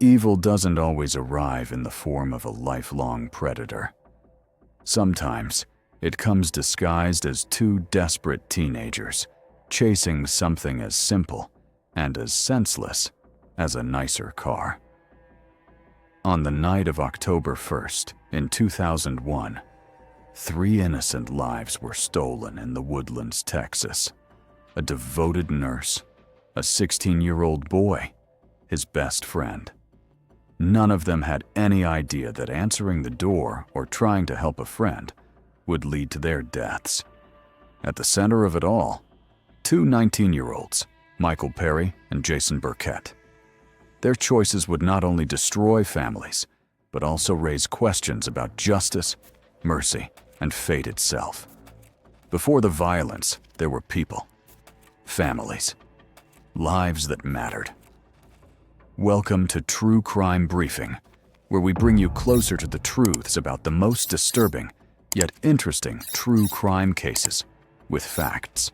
Evil doesn't always arrive in the form of a lifelong predator. Sometimes, it comes disguised as two desperate teenagers, chasing something as simple and as senseless as a nicer car. On the night of October 1st, in 2001, 3 innocent lives were stolen in the Woodlands, Texas. A devoted nurse, a 16-year-old boy, his best friend. None of them had any idea that answering the door or trying to help a friend would lead to their deaths. At the center of it all, 2 19-year-olds, Michael Perry and Jason Burkett. Their choices would not only destroy families, but also raise questions about justice, mercy, and fate itself. Before the violence, there were people, families, lives that mattered. Welcome to True Crime Briefing, where we bring you closer to the truths about the most disturbing yet interesting true crime cases with facts.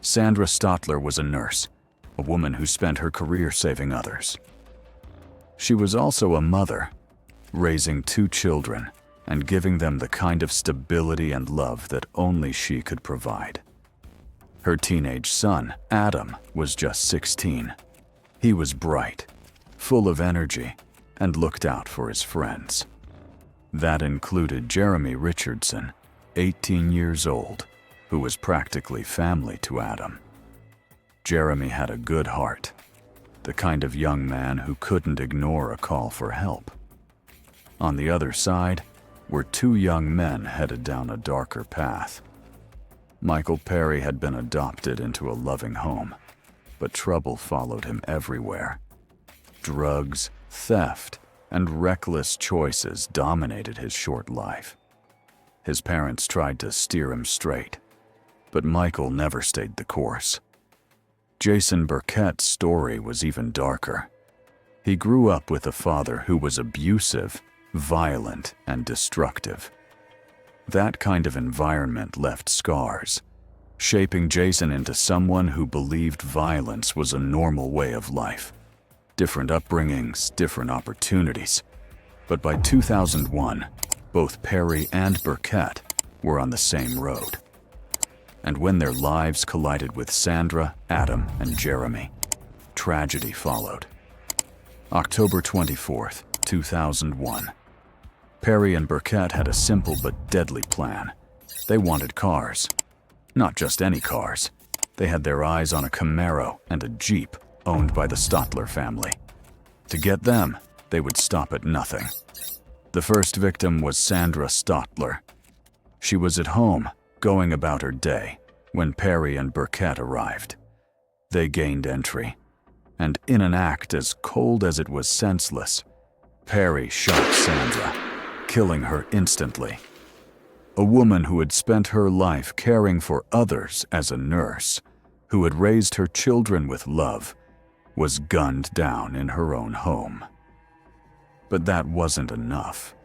Sandra Stotler was a nurse, a woman who spent her career saving others. She was also a mother, raising 2 children and giving them the kind of stability and love that only she could provide. Her teenage son, Adam, was just 16. He was bright, full of energy, and looked out for his friends. That included Jeremy Richardson, 18 years old, who was practically family to Adam. Jeremy had a good heart, the kind of young man who couldn't ignore a call for help. On the other side were 2 young men headed down a darker path. Michael Perry had been adopted into a loving home, but trouble followed him everywhere. Drugs, theft, and reckless choices dominated his short life. His parents tried to steer him straight, but Michael never stayed the course. Jason Burkett's story was even darker. He grew up with a father who was abusive, violent, and destructive. That kind of environment left scars, shaping Jason into someone who believed violence was a normal way of life. Different upbringings, different opportunities. But by 2001, both Perry and Burkett were on the same road. And when their lives collided with Sandra, Adam, and Jeremy, tragedy followed. October 24th, 2001. Perry and Burkett had a simple but deadly plan. They wanted cars. Not just any cars. They had their eyes on a Camaro and a Jeep owned by the Stotler family. To get them, they would stop at nothing. The first victim was Sandra Stotler. She was at home, going about her day, when Perry and Burkett arrived. They gained entry, and in an act as cold as it was senseless, Perry shot Sandra, killing her instantly. A woman who had spent her life caring for others as a nurse, who had raised her children with love, was gunned down in her own home. But that wasn't enough.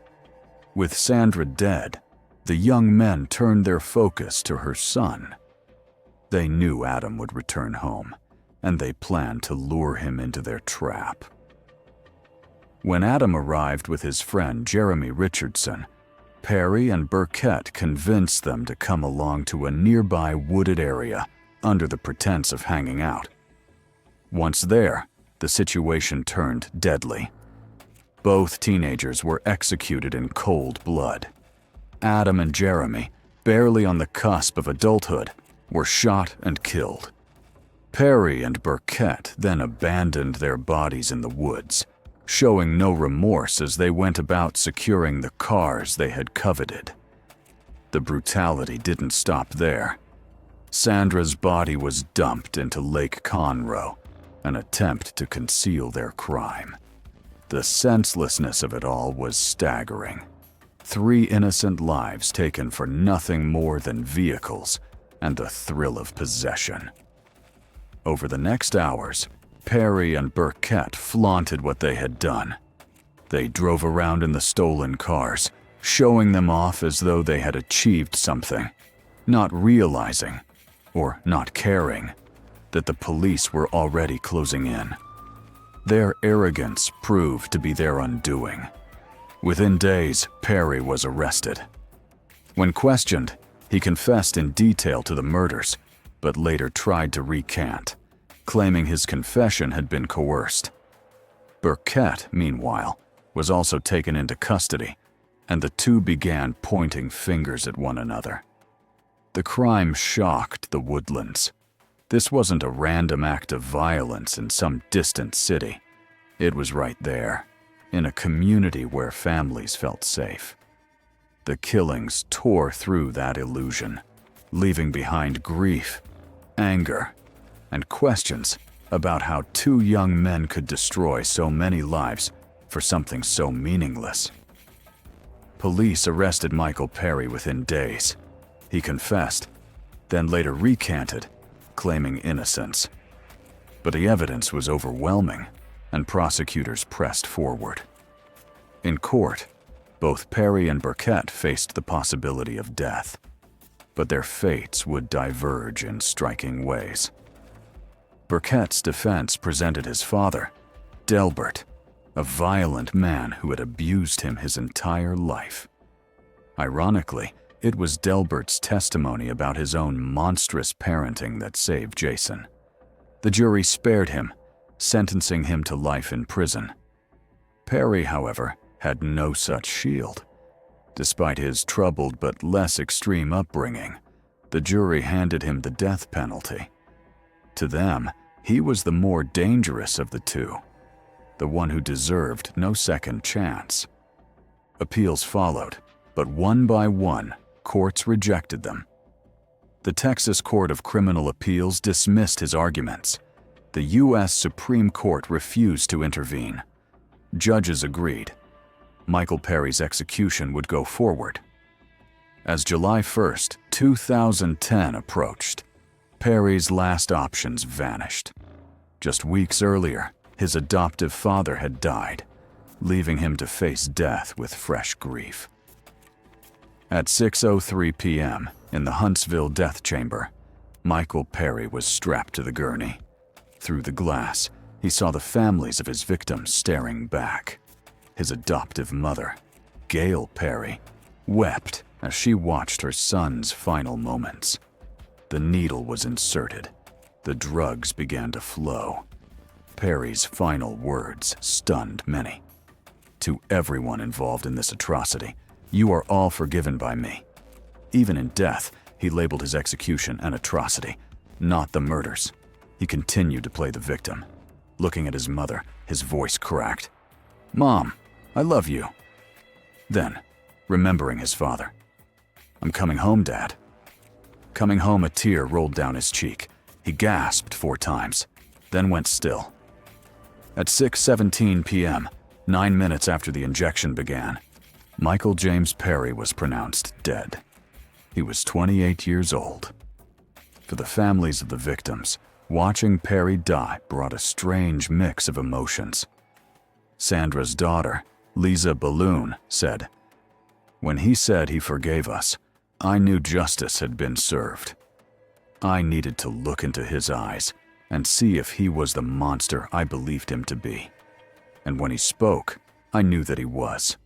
With Sandra dead, the young men turned their focus to her son. They knew Adam would return home, and they planned to lure him into their trap. When Adam arrived with his friend Jeremy Richardson, Perry and Burkett convinced them to come along to a nearby wooded area under the pretense of hanging out. Once there, the situation turned deadly. Both teenagers were executed in cold blood. Adam and Jeremy, barely on the cusp of adulthood, were shot and killed. Perry and Burkett then abandoned their bodies in the woods, showing no remorse as they went about securing the cars they had coveted. The brutality didn't stop there. Sandra's body was dumped into Lake Conroe, an attempt to conceal their crime. The senselessness of it all was staggering. 3 innocent lives taken for nothing more than vehicles and the thrill of possession. Over the next hours, Perry and Burkett flaunted what they had done. They drove around in the stolen cars, showing them off as though they had achieved something, not realizing, or not caring, that the police were already closing in. Their arrogance proved to be their undoing. Within days, Perry was arrested. When questioned, he confessed in detail to the murders, but later tried to recant, claiming his confession had been coerced. Burkett, meanwhile, was also taken into custody, and the two began pointing fingers at one another. The crime shocked the Woodlands. This wasn't a random act of violence in some distant city. It was right there, in a community where families felt safe. The killings tore through that illusion, leaving behind grief, anger, and questions about how 2 young men could destroy so many lives for something so meaningless. Police arrested Michael Perry within days. He confessed, then later recanted, claiming innocence. But the evidence was overwhelming, and prosecutors pressed forward. In court, both Perry and Burkett faced the possibility of death, but their fates would diverge in striking ways. Burkett's defense presented his father, Delbert, a violent man who had abused him his entire life. Ironically, it was Delbert's testimony about his own monstrous parenting that saved Jason. The jury spared him, sentencing him to life in prison. Perry, however, had no such shield. Despite his troubled but less extreme upbringing, the jury handed him the death penalty. To them, he was the more dangerous of the two, the one who deserved no second chance. Appeals followed, but one by one, courts rejected them. The Texas Court of Criminal Appeals dismissed his arguments. The U.S. Supreme Court refused to intervene. Judges agreed. Michael Perry's execution would go forward. As July 1, 2010 approached, Perry's last options vanished. Just weeks earlier, his adoptive father had died, leaving him to face death with fresh grief. At 6:03 p.m. in the Huntsville death chamber, Michael Perry was strapped to the gurney. Through the glass, he saw the families of his victims staring back. His adoptive mother, Gail Perry, wept as she watched her son's final moments. The needle was inserted. The drugs began to flow. Perry's final words stunned many. To everyone involved in this atrocity, you are all forgiven by me. Even in death, he labeled his execution an atrocity, not the murders. He continued to play the victim. Looking at his mother, his voice cracked. "Mom, I love you." Then, remembering his father. "I'm coming home, Dad." Coming home, a tear rolled down his cheek. He gasped 4 times, then went still. At 6:17 p.m., 9 minutes after the injection began, Michael James Perry was pronounced dead. He was 28 years old. For the families of the victims, watching Perry die brought a strange mix of emotions. Sandra's daughter, Lisa Balloon, said, "When he said he forgave us, I knew justice had been served. I needed to look into his eyes and see if he was the monster I believed him to be. And when he spoke, I knew that he was."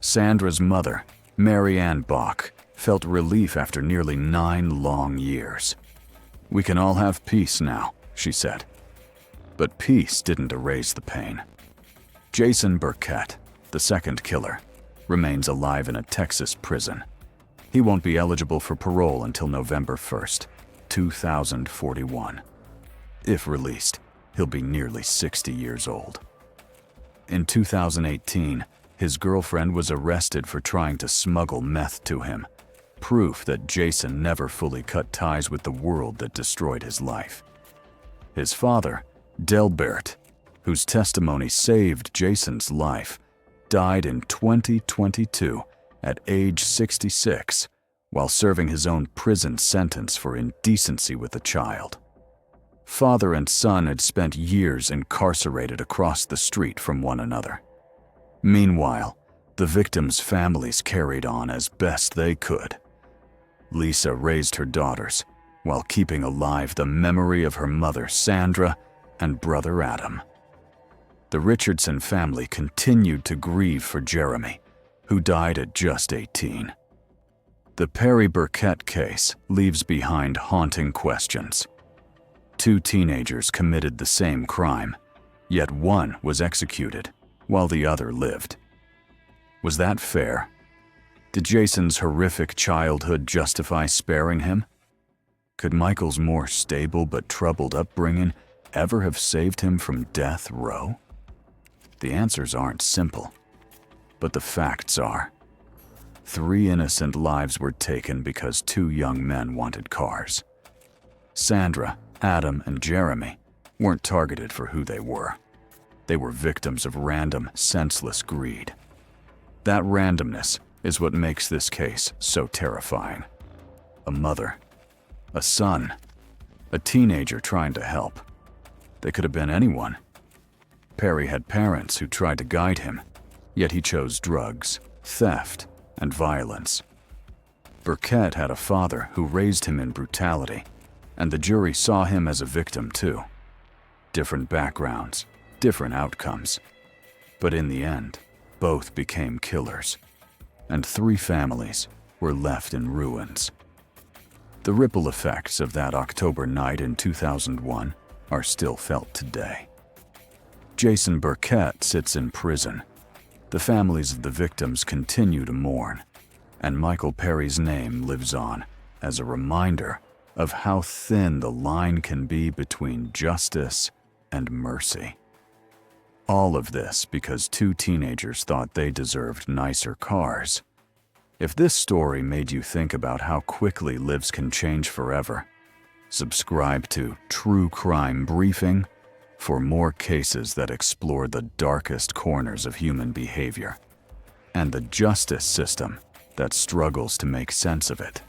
Sandra's mother, Mary Ann Bach, felt relief after nearly 9 long years. "We can all have peace now," she said. But peace didn't erase the pain. Jason Burkett, the second killer, remains alive in a Texas prison. He won't be eligible for parole until November 1st, 2041. If released, he'll be nearly 60 years old. In 2018, his girlfriend was arrested for trying to smuggle meth to him, proof that Jason never fully cut ties with the world that destroyed his life. His father, Delbert, whose testimony saved Jason's life, died in 2022 at age 66 while serving his own prison sentence for indecency with a child. Father and son had spent years incarcerated across the street from one another. Meanwhile, the victims' families carried on as best they could. Lisa raised her daughters while keeping alive the memory of her mother, Sandra, and brother Adam. The Richardson family continued to grieve for Jeremy, who died at just 18. The Perry Burkett case leaves behind haunting questions. 2 teenagers committed the same crime, yet one was executed while the other lived. Was that fair? Did Jason's horrific childhood justify sparing him? Could Michael's more stable but troubled upbringing ever have saved him from death row? The answers aren't simple, but the facts are. 3 innocent lives were taken because 2 young men wanted cars. Sandra, Adam, and Jeremy weren't targeted for who they were. They were victims of random, senseless greed. That randomness is what makes this case so terrifying. A mother, a son, a teenager trying to help. They could have been anyone. Perry had parents who tried to guide him, yet he chose drugs, theft, and violence. Burkett had a father who raised him in brutality, and the jury saw him as a victim too. Different backgrounds, different outcomes. But in the end, both became killers, and 3 families were left in ruins. The ripple effects of that October night in 2001 are still felt today. Jason Burkett sits in prison. The families of the victims continue to mourn, and Michael Perry's name lives on as a reminder of how thin the line can be between justice and mercy. All of this because 2 teenagers thought they deserved nicer cars. If this story made you think about how quickly lives can change forever, subscribe to True Crime Briefing for more cases that explore the darkest corners of human behavior and the justice system that struggles to make sense of it.